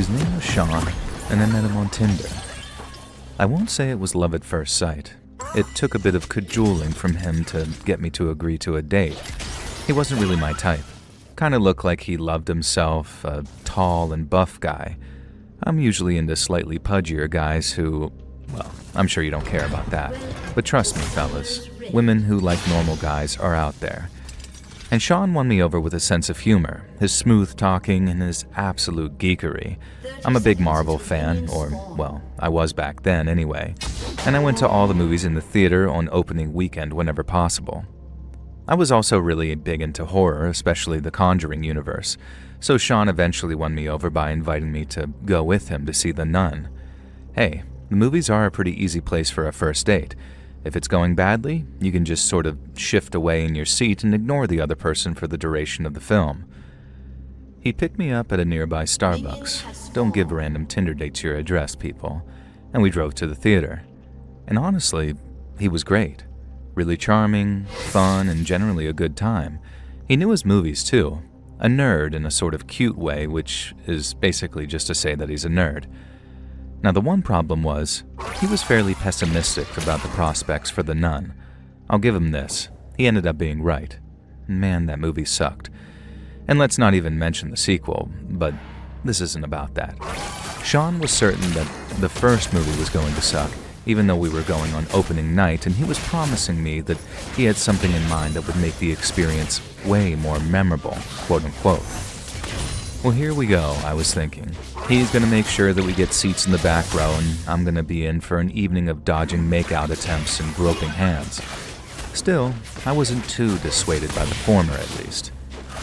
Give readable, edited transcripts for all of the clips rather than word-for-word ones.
His name was Sean, and I met him on Tinder. I won't say it was love at first sight. It took a bit of cajoling from him to get me to agree to a date. He wasn't really my type. Kinda looked like he loved himself, a tall and buff guy. I'm usually into slightly pudgier guys who, well, I'm sure you don't care about that. But trust me, fellas, women who like normal guys are out there. And Sean won me over with a sense of humor, his smooth talking, and his absolute geekery. I'm a big Marvel fan, or, well, I was back then anyway, and I went to all the movies in the theater on opening weekend whenever possible. I was also really big into horror, especially the Conjuring universe, so Sean eventually won me over by inviting me to go with him to see The Nun. Hey, the movies are a pretty easy place for a first date. If it's going badly, you can just sort of shift away in your seat and ignore the other person for the duration of the film. He picked me up at a nearby Starbucks. Don't give random Tinder dates your address, people. And we drove to the theater. And honestly, he was great. Really charming, fun, and generally a good time. He knew his movies too. A nerd in a sort of cute way, which is basically just to say that he's a nerd. Now, the one problem was, he was fairly pessimistic about the prospects for The Nun. I'll give him this. He ended up being right. Man, that movie sucked. And let's not even mention the sequel, but this isn't about that. Sean was certain that the first movie was going to suck, even though we were going on opening night, and he was promising me that he had something in mind that would make the experience way more memorable, quote unquote. Well, here we go, I was thinking. He's gonna make sure that we get seats in the back row, and I'm gonna be in for an evening of dodging make-out attempts and groping hands. Still, I wasn't too dissuaded by the former, at least.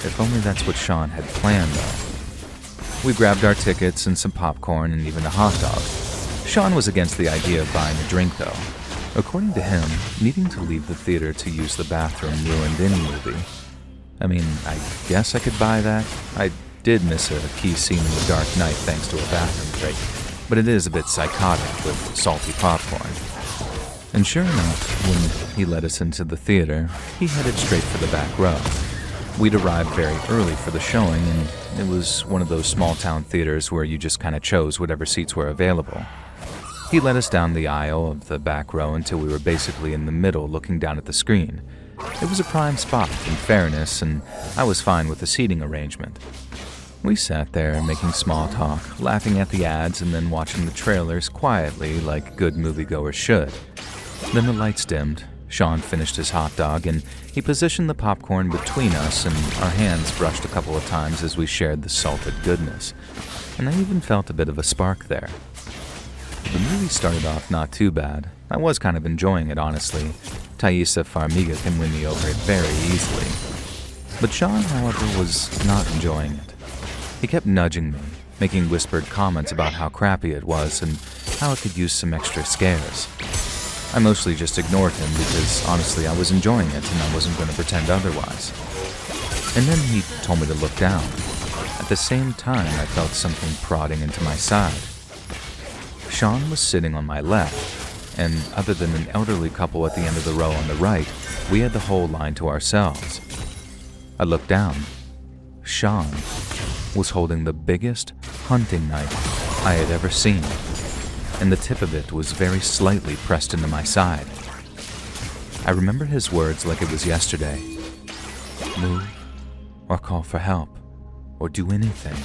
If only that's what Sean had planned, though. We grabbed our tickets and some popcorn and even a hot dog. Sean was against the idea of buying a drink, though. According to him, needing to leave the theater to use the bathroom ruined any movie. I mean, I guess I could buy that. I did miss a key scene in The Dark Knight thanks to a bathroom break, but it is a bit psychotic with salty popcorn. And sure enough, when he led us into the theater, he headed straight for the back row. We'd arrived very early for the showing, and it was one of those small-town theaters where you just kind of chose whatever seats were available. He led us down the aisle of the back row until we were basically in the middle looking down at the screen. It was a prime spot, in fairness, and I was fine with the seating arrangement. We sat there, making small talk, laughing at the ads, and then watching the trailers quietly like good moviegoers should. Then the lights dimmed, Sean finished his hot dog, and he positioned the popcorn between us, and our hands brushed a couple of times as we shared the salted goodness. And I even felt a bit of a spark there. The movie started off not too bad. I was kind of enjoying it, honestly. Thaisa Farmiga can win me over very easily. But Sean, however, was not enjoying it. He kept nudging me, making whispered comments about how crappy it was and how it could use some extra scares. I mostly just ignored him because, honestly, I was enjoying it and I wasn't going to pretend otherwise. And then he told me to look down. At the same time, I felt something prodding into my side. Sean was sitting on my left, and other than an elderly couple at the end of the row on the right, we had the whole line to ourselves. I looked down. Sean was holding the biggest hunting knife I had ever seen, and the tip of it was very slightly pressed into my side. I remember his words like it was yesterday. Move, or call for help, or do anything,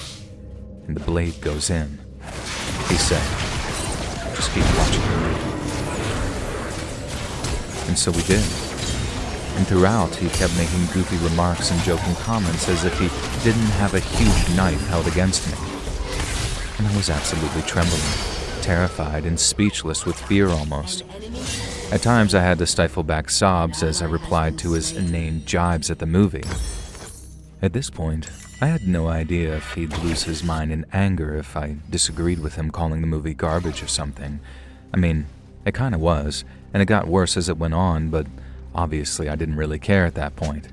and the blade goes in. He said, just keep watching me. And so we did. And throughout, he kept making goofy remarks and joking comments as if he didn't have a huge knife held against me. And I was absolutely trembling, terrified and speechless with fear almost. At times, I had to stifle back sobs as I replied to his inane jibes at the movie. At this point, I had no idea if he'd lose his mind in anger if I disagreed with him calling the movie garbage or something. I mean, it kinda was, and it got worse as it went on, but obviously I didn't really care at that point.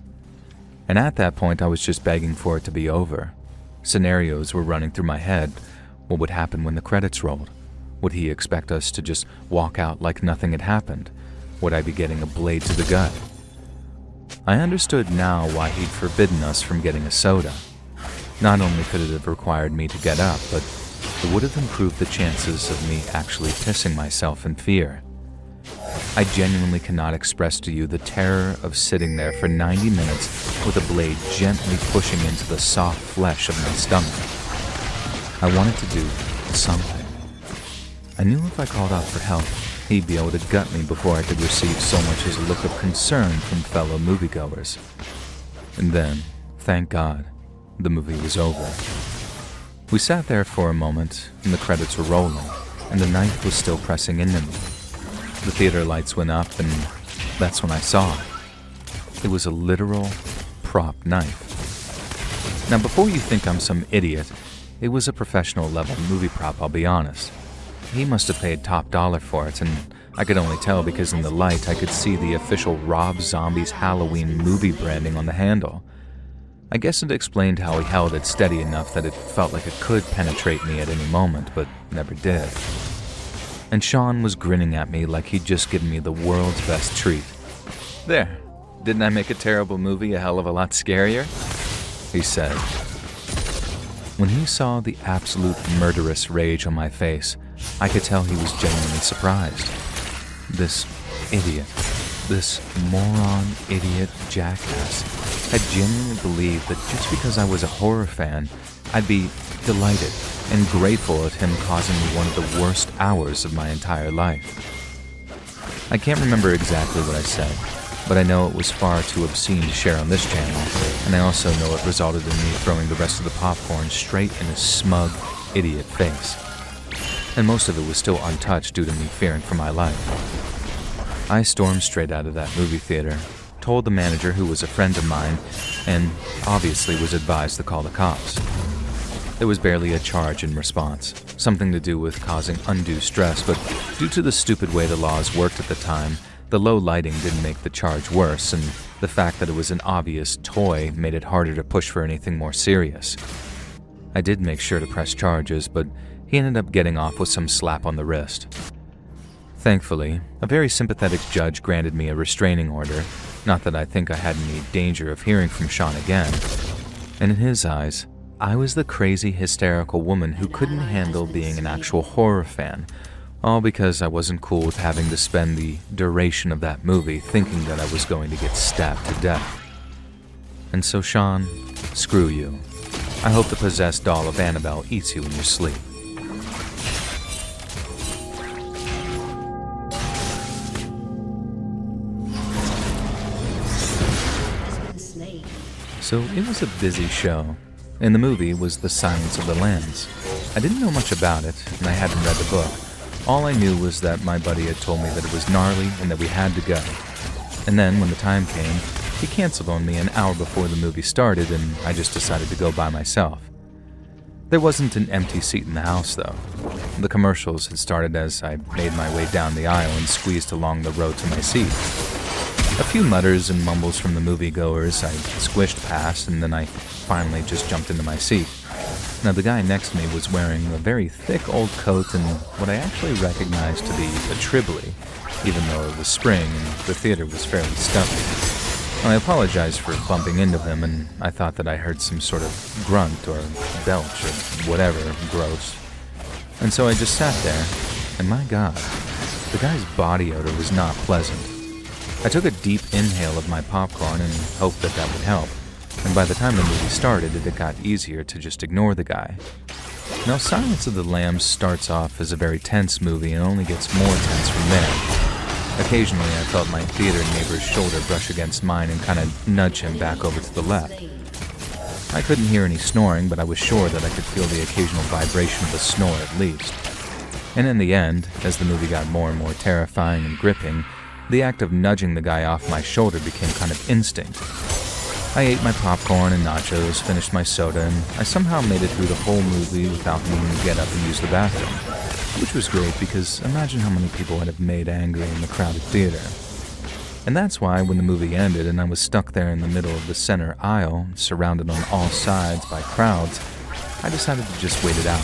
And at that point, I was just begging for it to be over. Scenarios were running through my head. What would happen when the credits rolled? Would he expect us to just walk out like nothing had happened? Would I be getting a blade to the gut? I understood now why he'd forbidden us from getting a soda. Not only could it have required me to get up, but It would have improved the chances of me actually pissing myself in fear. I genuinely cannot express to you the terror of sitting there for 90 minutes with a blade gently pushing into the soft flesh of my stomach. I wanted to do something. I knew if I called out for help, he'd be able to gut me before I could receive so much as a look of concern from fellow moviegoers. And then, thank God, the movie was over. We sat there for a moment, and the credits were rolling, and the knife was still pressing into me. The theater lights went up, and that's when I saw it. It was a literal prop knife. Now, before you think I'm some idiot, it was a professional-level movie prop, I'll be honest. He must have paid top dollar for it, and I could only tell because in the light I could see the official Rob Zombie's Halloween movie branding on the handle. I guess it explained how he held it steady enough that it felt like it could penetrate me at any moment, but never did. And Sean was grinning at me like he'd just given me the world's best treat. "There, didn't I make a terrible movie a hell of a lot scarier?" he said. When he saw the absolute murderous rage on my face, I could tell he was genuinely surprised. This idiot, this moron idiot jackass, had genuinely believed that just because I was a horror fan, I'd be delighted and grateful at him causing me one of the worst hours of my entire life. I can't remember exactly what I said, but I know it was far too obscene to share on this channel, and I also know it resulted in me throwing the rest of the popcorn straight in his smug, idiot face. And most of it was still untouched due to me fearing for my life. I stormed straight out of that movie theater, told the manager who was a friend of mine, and obviously was advised to call the cops. There was barely a charge in response, something to do with causing undue stress, but due to the stupid way the laws worked at the time, the low lighting didn't make the charge worse, and the fact that it was an obvious toy made it harder to push for anything more serious. I did make sure to press charges, but he ended up getting off with some slap on the wrist. Thankfully, a very sympathetic judge granted me a restraining order, not that I think I had any danger of hearing from Sean again. And in his eyes, I was the crazy, hysterical woman who couldn't handle being an actual horror fan, all because I wasn't cool with having to spend the duration of that movie thinking that I was going to get stabbed to death. And so, Sean, screw you. I hope the possessed doll of Annabelle eats you in your sleep. So it was a busy show, and the movie was The Silence of the Lambs. I didn't know much about it, and I hadn't read the book. All I knew was that my buddy had told me that it was gnarly and that we had to go. And then, when the time came, he canceled on me an hour before the movie started, and I just decided to go by myself. There wasn't an empty seat in the house, though. The commercials had started as I made my way down the aisle and squeezed along the road to my seat. A few mutters and mumbles from the moviegoers I squished past, and then I finally just jumped into my seat. Now, the guy next to me was wearing a very thick old coat and what I actually recognized to be a Tribbley, even though it was spring and the theater was fairly stuffy. I apologized for bumping into him, and I thought that I heard some sort of grunt or belch or whatever gross. And so I just sat there, and my God, the guy's body odor was not pleasant. I took a deep inhale of my popcorn and hoped that that would help, and by the time the movie started, it got easier to just ignore the guy. Now, Silence of the Lambs starts off as a very tense movie and only gets more tense from there. Occasionally, I felt my theater neighbor's shoulder brush against mine and kind of nudge him back over to the left. I couldn't hear any snoring, but I was sure that I could feel the occasional vibration of a snore at least. And in the end, as the movie got more and more terrifying and gripping, the act of nudging the guy off my shoulder became kind of instinct. I ate my popcorn and nachos, finished my soda, and I somehow made it through the whole movie without needing to get up and use the bathroom, which was great because imagine how many people I'd have made angry in the crowded theater. And that's why when the movie ended and I was stuck there in the middle of the center aisle, surrounded on all sides by crowds, I decided to just wait it out.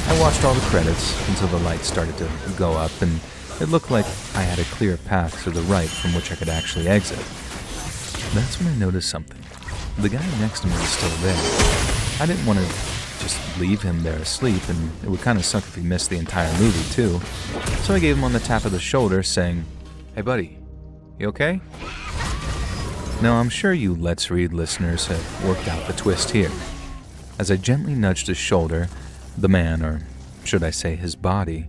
I watched all the credits until the lights started to go up, and it looked like I had a clear path to the right from which I could actually exit. That's when I noticed something. The guy next to me was still there. I didn't want to just leave him there asleep, and it would kind of suck if he missed the entire movie, too. So I gave him on the tap of the shoulder, saying, "Hey, buddy, you okay?" Now, I'm sure you Let's Read listeners have worked out the twist here. As I gently nudged his shoulder, the man, or should I say his body,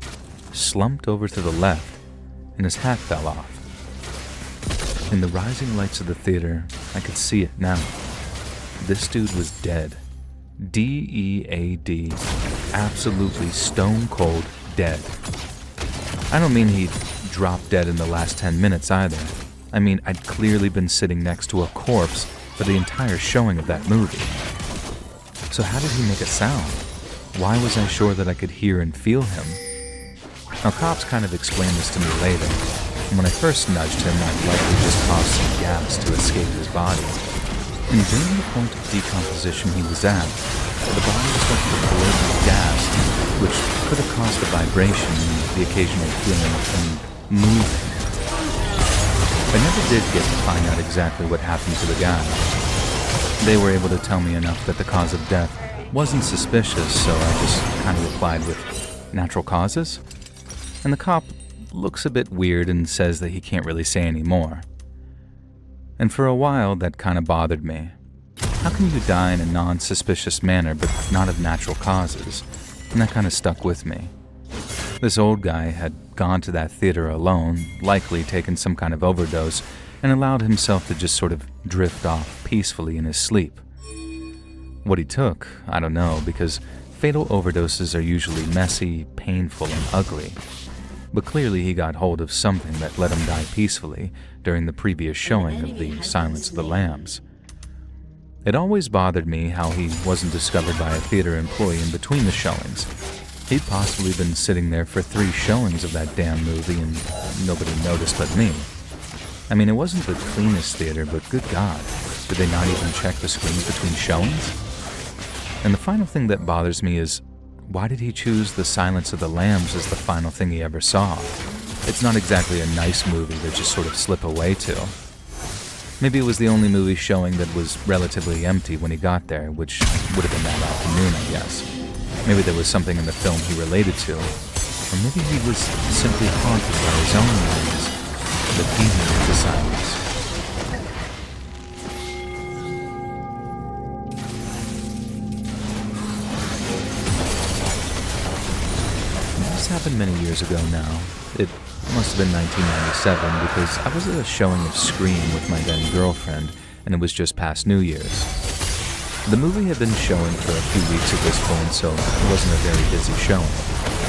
slumped over to the left, and his hat fell off. In the rising lights of the theater, I could see it now. This dude was dead. D-E-A-D. Absolutely stone cold dead. I don't mean he dropped dead in the last 10 minutes either. I mean, I'd clearly been sitting next to a corpse for the entire showing of that movie. So how did he make a sound? Why was I sure that I could hear and feel him? Now, cops kind of explained this to me later, and when I first nudged him, I'd likely just caused some gas to escape his body. And during the point of decomposition he was at, the body started to blow with gas, which could have caused a vibration and the occasional feeling of him moving. I never did get to find out exactly what happened to the guy. They were able to tell me enough that the cause of death wasn't suspicious, so I just kind of replied with natural causes. And the cop looks a bit weird and says that he can't really say any more. And for a while, that kind of bothered me. How can you die in a non-suspicious manner but not of natural causes? And that kind of stuck with me. This old guy had gone to that theater alone, likely taken some kind of overdose, and allowed himself to just sort of drift off peacefully in his sleep. What he took, I don't know, because fatal overdoses are usually messy, painful, and ugly. But clearly he got hold of something that let him die peacefully during the previous showing of The Silence of the Lambs. It always bothered me how he wasn't discovered by a theater employee in between the showings. He'd possibly been sitting there for 3 showings of that damn movie and nobody noticed but me. I mean, it wasn't the cleanest theater, but good God, did they not even check the screens between showings? And the final thing that bothers me is, why did he choose The Silence of the Lambs as the final thing he ever saw? It's not exactly a nice movie to just sort of slip away to. Maybe it was the only movie showing that was relatively empty when he got there, which would have been that afternoon, I guess. Maybe there was something in the film he related to. Or maybe he was simply haunted by his own memories, the demon of the silence. This happened many years ago now. It must have been 1997 because I was at a showing of Scream with my then girlfriend, and it was just past New Year's. The movie had been showing for a few weeks at this point, so it wasn't a very busy showing.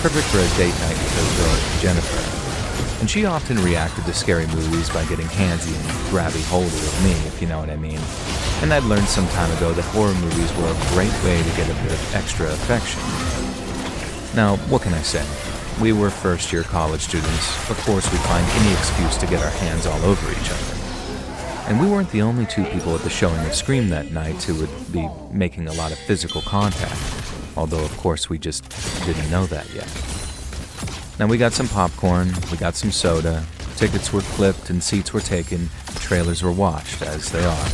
Perfect for a date night with her girl, Jennifer. And she often reacted to scary movies by getting handsy and grabby holdy of me, if you know what I mean. And I'd learned some time ago that horror movies were a great way to get a bit of extra affection. Now, what can I say? We were first-year college students. Of course, we'd find any excuse to get our hands all over each other. And we weren't the only 2 people at the showing of Scream that night who would be making a lot of physical contact, although of course we just didn't know that yet. Now we got some popcorn, we got some soda, tickets were flipped and seats were taken, trailers were watched, as they are,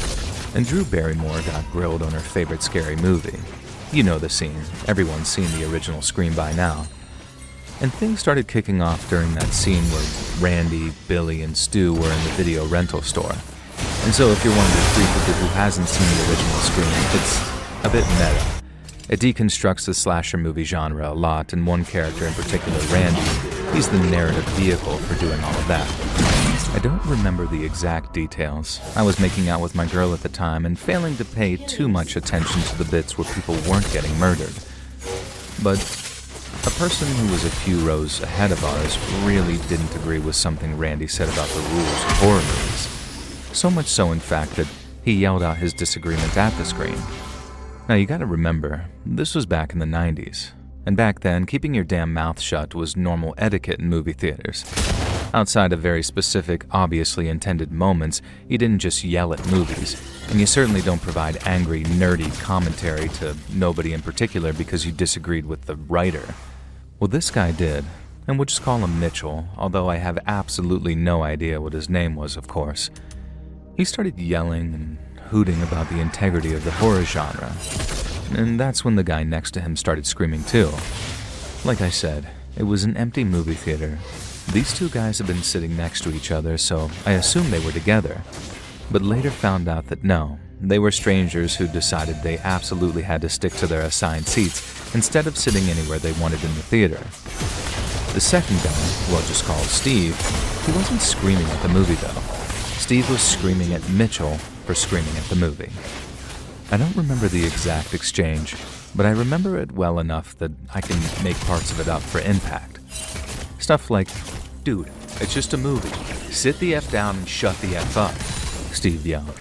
and Drew Barrymore got grilled on her favorite scary movie. You know the scene, everyone's seen the original Scream by now. And things started kicking off during that scene where Randy, Billy, and Stu were in the video rental store. And so if you're one of the 3 people who hasn't seen the original Scream, it's a bit meta. It deconstructs the slasher movie genre a lot, and one character in particular, Randy, he's the narrative vehicle for doing all of that. I don't remember the exact details. I was making out with my girl at the time and failing to pay too much attention to the bits where people weren't getting murdered. But a person who was a few rows ahead of ours really didn't agree with something Randy said about the rules of horror movies. So much so, in fact, that he yelled out his disagreement at the screen. Now, you gotta remember, this was back in the 90s. And back then, keeping your damn mouth shut was normal etiquette in movie theaters. Outside of very specific, obviously intended moments, you didn't just yell at movies. And you certainly don't provide angry, nerdy commentary to nobody in particular because you disagreed with the writer. Well, this guy did. And we'll just call him Mitchell, although I have absolutely no idea what his name was, of course. He started yelling and hooting about the integrity of the horror genre. and that's when the guy next to him started screaming too. Like I said, it was an empty movie theater. These two guys had been sitting next to each other, so I assumed they were together, but later found out that no, they were strangers who decided they absolutely had to stick to their assigned seats instead of sitting anywhere they wanted in the theater. The second guy, who I'll just call Steve, he wasn't screaming at the movie though. Steve was screaming at Mitchell for screaming at the movie. I don't remember the exact exchange, but I remember it well enough that I can make parts of it up for impact. Stuff like, "Dude, it's just a movie. Sit the F down and shut the F up," Steve yelled.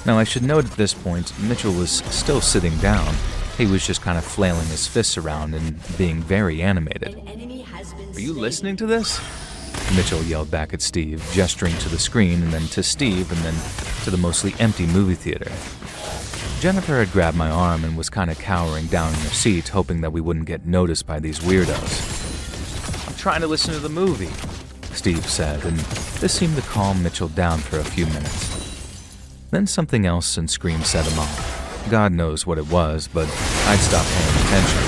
Now I should note at this point, Mitchell was still sitting down. He was just kind of flailing his fists around and being very animated. "Are you listening to this?" Mitchell yelled back at Steve, gesturing to the screen and then to Steve and then to the mostly empty movie theater. Jennifer had grabbed my arm and was kind of cowering down in her seat, hoping that we wouldn't get noticed by these weirdos. "I'm trying to listen to the movie," Steve said, and this seemed to calm Mitchell down for a few minutes. Then something else and scream set him off. God knows what it was, but I'd stopped paying attention.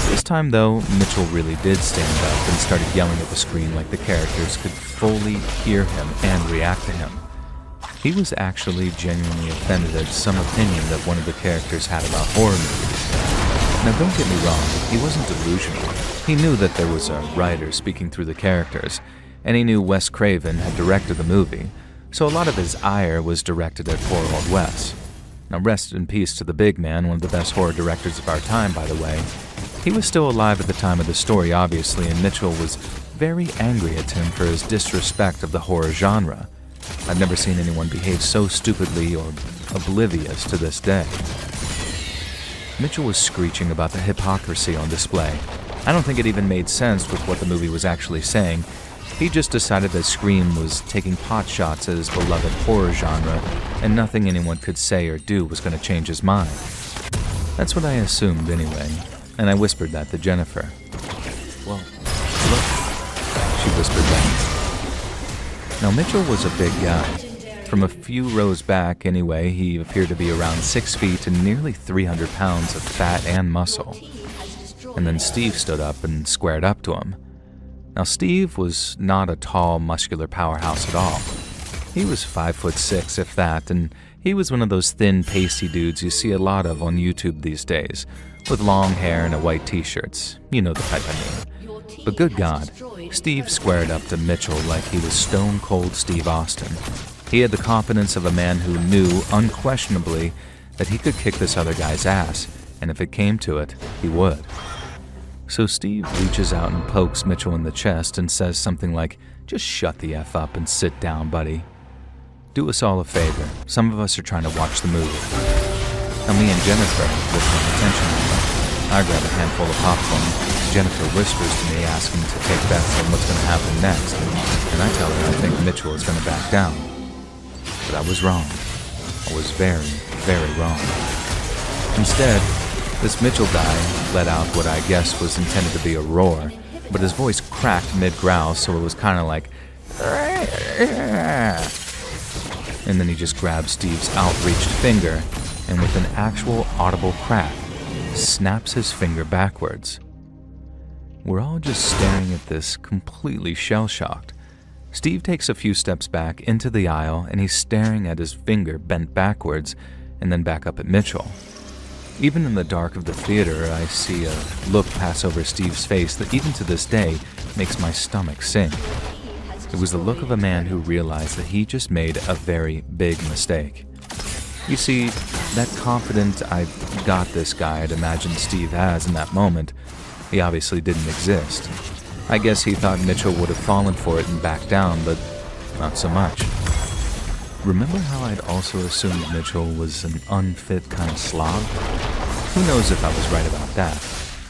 This time, though, Mitchell really did stand up and started yelling at the screen like the characters could fully hear him and react to him. He was actually genuinely offended at some opinion that one of the characters had about horror movies. Now don't get me wrong, he wasn't delusional. He knew that there was a writer speaking through the characters, and he knew Wes Craven had directed the movie, so a lot of his ire was directed at poor old Wes. Now rest in peace to the big man, one of the best horror directors of our time, by the way. He was still alive at the time of the story, obviously, and Mitchell was very angry at him for his disrespect of the horror genre. I've never seen anyone behave so stupidly or oblivious to this day. Mitchell was screeching about the hypocrisy on display. I don't think it even made sense with what the movie was actually saying. He just decided that Scream was taking pot shots at his beloved horror genre, and nothing anyone could say or do was going to change his mind. That's what I assumed anyway, and I whispered that to Jennifer. "Well, look," she whispered back. Now Mitchell was a big guy. From a few rows back anyway, he appeared to be around 6 feet and nearly 300 pounds of fat and muscle. And then Steve stood up and squared up to him. Now Steve was not a tall, muscular powerhouse at all. He was 5'6", if that, and he was one of those thin, pasty dudes you see a lot of on YouTube these days, with long hair and a white t-shirts. You know the type I mean. But good God, Steve squared up to Mitchell like he was Stone Cold Steve Austin. He had the confidence of a man who knew, unquestionably, that he could kick this other guy's ass, and if it came to it, he would. So Steve reaches out and pokes Mitchell in the chest and says something like, "Just shut the F up and sit down, buddy. Do us all a favor. Some of us are trying to watch the movie." Now me and Jennifer were paying attention. I grab a handful of popcorn. Jennifer whispers to me, asking to take bets on what's going to happen next, and I tell her I think Mitchell is going to back down. But I was wrong. I was very, very wrong. Instead, this Mitchell guy let out what I guess was intended to be a roar, but his voice cracked mid-growl, so it was kind of like, and then he just grabbed Steve's outreached finger, and with an actual audible crack, snaps his finger backwards. We're all just staring at this, completely shell-shocked. Steve takes a few steps back into the aisle, and he's staring at his finger bent backwards, and then back up at Mitchell. Even in the dark of the theater, I see a look pass over Steve's face that even to this day makes my stomach sink. It was the look of a man who realized that he just made a very big mistake. You see, that confident "I've got this" guy I'd imagined Steve has in that moment, he obviously didn't exist. I guess he thought Mitchell would have fallen for it and backed down, but not so much. Remember how I'd also assumed Mitchell was an unfit kind of slob? Who knows if I was right about that,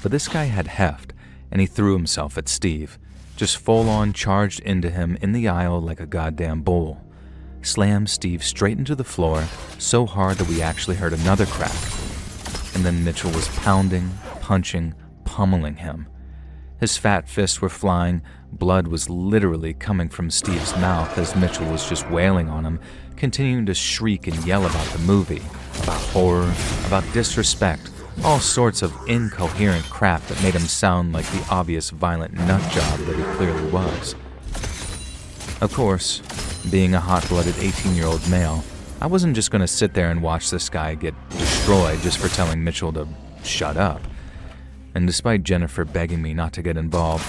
but this guy had heft, and he threw himself at Steve, just full-on charged into him in the aisle like a goddamn bull. Slammed Steve straight into the floor, so hard that we actually heard another crack. And then Mitchell was pounding, punching, pummeling him. His fat fists were flying, blood was literally coming from Steve's mouth as Mitchell was just wailing on him, continuing to shriek and yell about the movie, about horror, about disrespect, All sorts of incoherent crap that made him sound like the obvious violent nutjob that he clearly was. Of course, being a hot-blooded 18-year-old male, I wasn't just going to sit there and watch this guy get destroyed just for telling Mitchell to shut up. And despite Jennifer begging me not to get involved,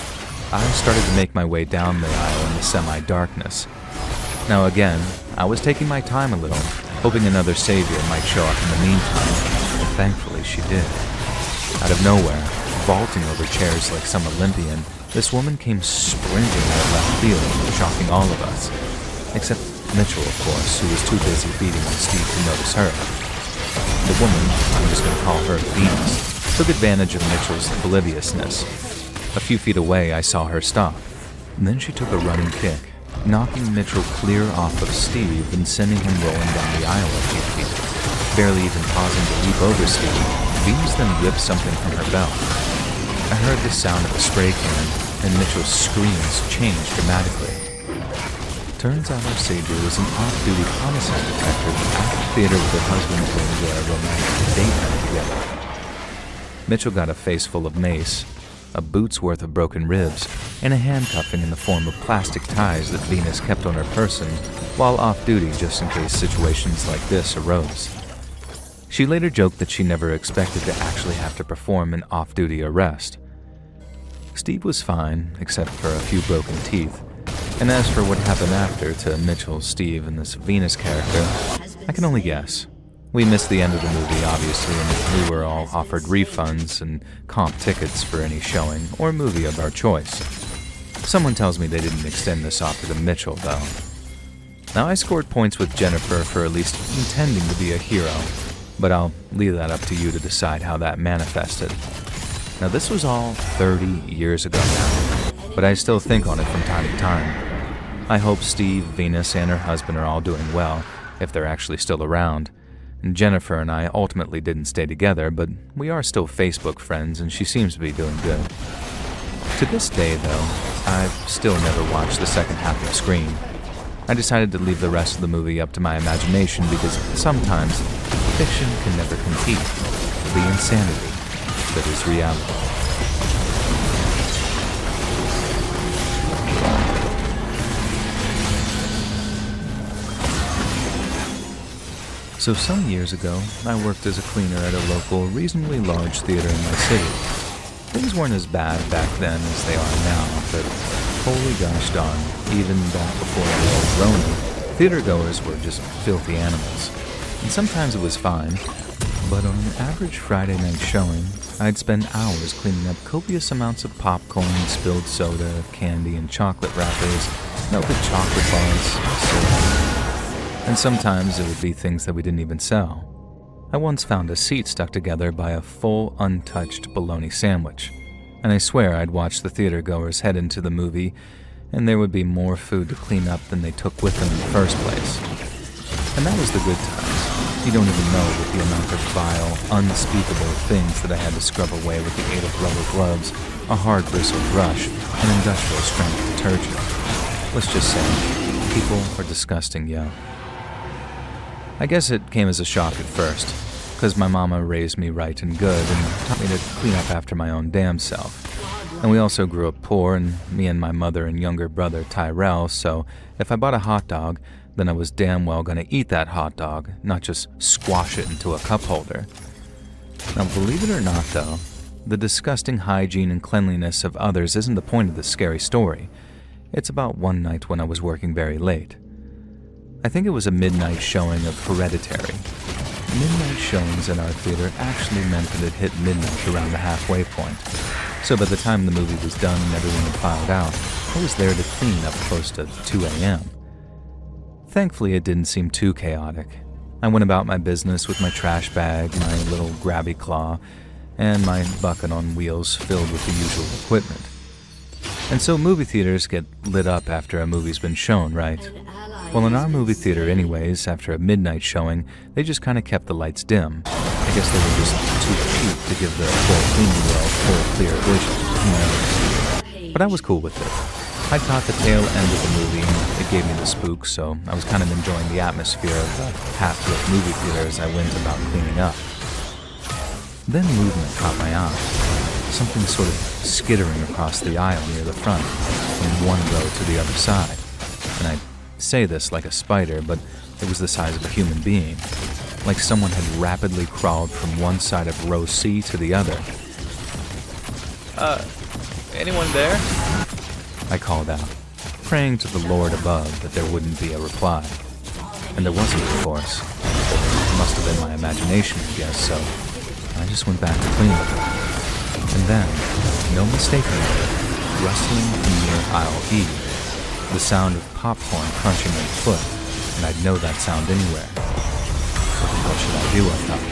I started to make my way down the aisle in the semi-darkness. Now again, I was taking my time a little, hoping another savior might show up in the meantime, and thankfully she did. Out of nowhere, vaulting over chairs like some Olympian, this woman came sprinting out of left field, shocking all of us. Except Mitchell, of course, who was too busy beating on Steve to notice her. The woman, I'm just going to call her Venus, took advantage of Mitchell's obliviousness. A few feet away, I saw her stop. And then she took a running kick, knocking Mitchell clear off of Steve and sending him rolling down the aisle a few feet. Barely even pausing to leap over Steve, Venus then whipped something from her belt. I heard the sound of a spray can, and Mitchell's screams changed dramatically. Turns out our savior was an off-duty homicide detective at the theater with her husband to enjoy a romantic date night together. Mitchell got a face full of mace, a boot's worth of broken ribs, and a handcuffing in the form of plastic ties that Venus kept on her person while off-duty just in case situations like this arose. She later joked that she never expected to actually have to perform an off-duty arrest. Steve was fine, except for a few broken teeth. And as for what happened after to Mitchell, Steve, and this Venus character, I can only guess. We missed the end of the movie, obviously, and we were all offered refunds and comp tickets for any showing or movie of our choice. Someone tells me they didn't extend this offer to Mitchell, though. Now, I scored points with Jennifer for at least intending to be a hero, but I'll leave that up to you to decide how that manifested. Now, this was all 30 years ago now, but I still think on it from time to time. I hope Steve, Venus, and her husband are all doing well, if they're actually still around. And Jennifer and I ultimately didn't stay together, but we are still Facebook friends, and she seems to be doing good. To this day, though, I've still never watched the second half of Scream. I decided to leave the rest of the movie up to my imagination because sometimes fiction can never compete with the insanity that is reality. So some years ago, I worked as a cleaner at a local, reasonably large theater in my city. Things weren't as bad back then as they are now, but holy gosh darn, even back before the old Rona, theatergoers were just filthy animals. And sometimes it was fine, but on an average Friday night showing, I'd spend hours cleaning up copious amounts of popcorn, spilled soda, candy, and chocolate wrappers, melted chocolate bars, syrup. And sometimes it would be things that we didn't even sell. I once found a seat stuck together by a full, untouched bologna sandwich. And I swear I'd watch the theatergoers head into the movie, and there would be more food to clean up than they took with them in the first place. And that was the good times. You don't even know with the amount of vile, unspeakable things that I had to scrub away with the aid of rubber gloves, a hard bristled brush, and industrial strength detergent. Let's just say, people are disgusting, yo. I guess it came as a shock at first, because my mama raised me right and good and taught me to clean up after my own damn self. And we also grew up poor, and me and my mother and younger brother Tyrell, so if I bought a hot dog, then I was damn well gonna eat that hot dog, not just squash it into a cup holder. Now, believe it or not though, the disgusting hygiene and cleanliness of others isn't the point of this scary story. It's about one night when I was working very late. I think it was a midnight showing of Hereditary. Midnight showings in our theater actually meant that it hit midnight around the halfway point. So by the time the movie was done and everyone had filed out, I was there to clean up close to 2 a.m. Thankfully, it didn't seem too chaotic. I went about my business with my trash bag, my little grabby claw, and my bucket on wheels filled with the usual equipment. And so movie theaters get lit up after a movie's been shown, right? Well, in our movie theater anyways, after a midnight showing, they just kind of kept the lights dim. I guess they were just too cheap to give the full cleaning world full clear vision, you know. But I was cool with it. I caught the tail end of the movie, and it gave me the spook, so I was kind of enjoying the atmosphere of the half-lit movie theater as I went about cleaning up. Then movement caught my eye. Something sort of skittering across the aisle near the front, from one row to the other side. And I say this like a spider, but it was the size of a human being. Like someone had rapidly crawled from one side of row C to the other. Anyone there? I called out, praying to the Lord above that there wouldn't be a reply. And there wasn't, of course. It must have been my imagination, I guess, so I just went back to cleaning. And then, no mistaking it, rustling from near aisle E, the sound of popcorn crunching underfoot, and I'd know that sound anywhere. But what should I do, I thought.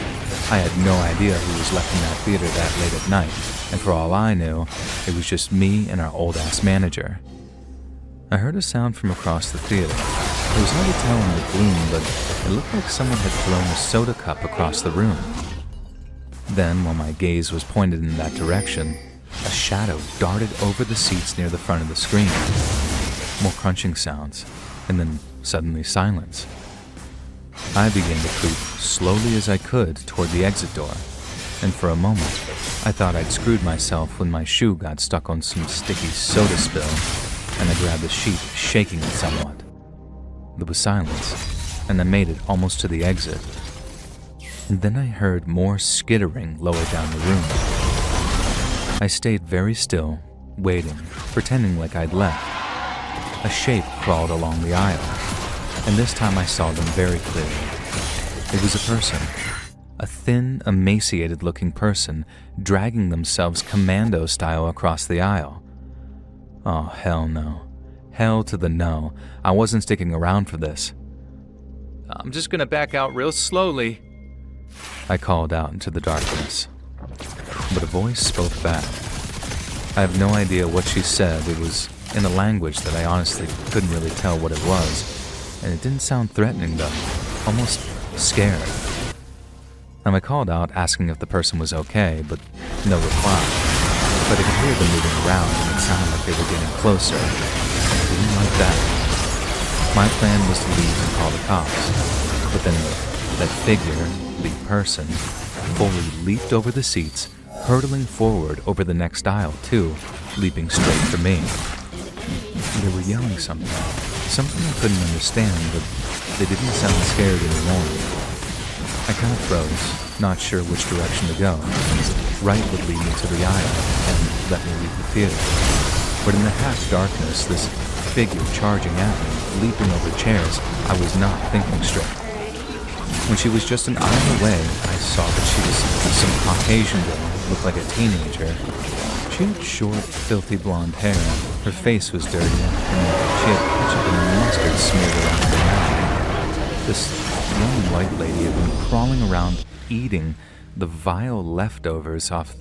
I had no idea who was left in that theater that late at night, and for all I knew, it was just me and our old-ass manager. I heard a sound from across the theater. It was hard to tell in the gloom, but it looked like someone had thrown a soda cup across the room. Then, while my gaze was pointed in that direction, a shadow darted over the seats near the front of the screen. More crunching sounds, and then suddenly silence. I began to creep slowly as I could toward the exit door, and for a moment, I thought I'd screwed myself when my shoe got stuck on some sticky soda spill, and I grabbed the sheet, shaking it somewhat. There was silence, and I made it almost to the exit. And then I heard more skittering lower down the room. I stayed very still, waiting, pretending like I'd left. A shape crawled along the aisle, and this time I saw them very clearly. It was a person, a thin, emaciated-looking person dragging themselves commando-style across the aisle. Oh, hell no. Hell to the no. I wasn't sticking around for this. I'm just gonna back out real slowly, I called out into the darkness. But a voice spoke back. I have no idea what she said. It was in a language that I honestly couldn't really tell what it was, and it didn't sound threatening though, almost scared. I called out asking if the person was okay, but no reply. But I could hear them moving around and it sounded like they were getting closer. I didn't like that. My plan was to leave and call the cops, but then that figure, the person, fully leaped over the seats, hurtling forward over the next aisle too, leaping straight for me. They were yelling something I couldn't understand, but they didn't sound scared anymore. I kind of froze, not sure which direction to go. Right would lead me to the aisle and let me leave the theater. But in the half-darkness, this figure charging at me, leaping over chairs, I was not thinking straight. When she was just an aisle away, I saw that she was some Caucasian girl, looked like a teenager. She had short, filthy blonde hair, her face was dirty, and she had ketchup and mustard smeared around her mouth. This young white lady had been crawling around eating the vile leftovers off